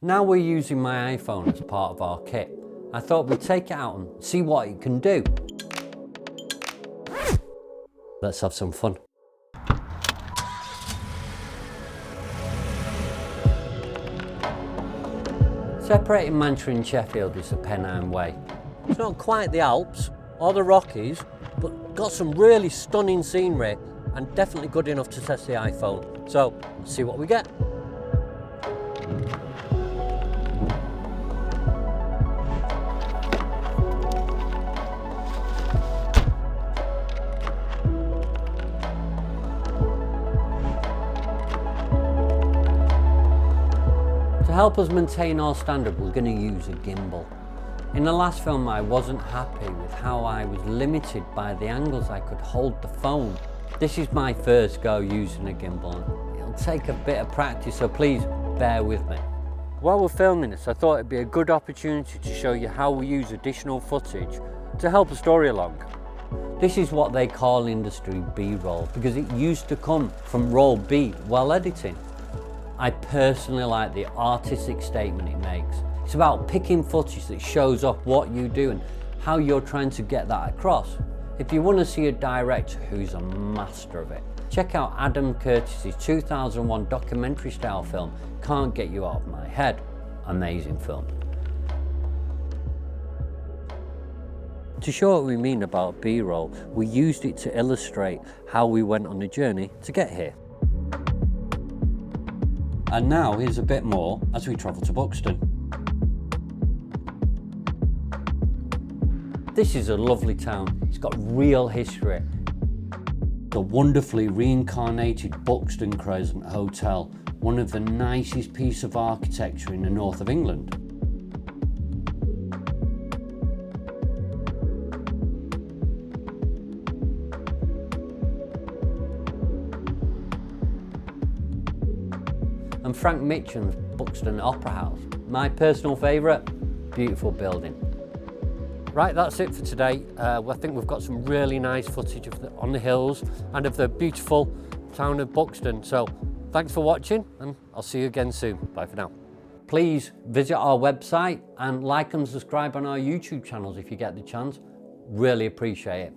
Now we're using my iPhone as part of our kit. I thought we'd take it out and see what it can do. Let's have some fun. Separating Manchester and Sheffield is the Pennine Way. It's not quite the Alps or the Rockies, but got some really stunning scenery and definitely good enough to test the iPhone. So let's see what we get. To help us maintain our standard, we're going to use a gimbal. In the last film, I wasn't happy with how I was limited by the angles I could hold the phone. This is my first go using a gimbal, and it'll take a bit of practice, so please bear with me. While we're filming this, I thought it'd be a good opportunity to show you how we use additional footage to help the story along. This is what they call industry B-roll, because it used to come from roll B while editing. I personally like the artistic statement it makes. It's about picking footage that shows off what you do and how you're trying to get that across. If you want to see a director who's a master of it, check out Adam Curtis's 2001 documentary style film, Can't Get You Out of My Head. Amazing film. To show what we mean about B-roll, we used it to illustrate how we went on the journey to get here. And now here's a bit more as we travel to Buxton. This is a lovely town. It's got real history. The wonderfully reincarnated Buxton Crescent Hotel, one of the nicest pieces of architecture in the north of England. And Frank Mitchen's Buxton Opera House, my personal favourite. Beautiful building. Right, that's it for today. I think we've got some really nice footage on the hills and of the beautiful town of Buxton. So thanks for watching, and I'll see you again soon. Bye for now. Please visit our website and like and subscribe on our YouTube channels if you get the chance. Really appreciate it.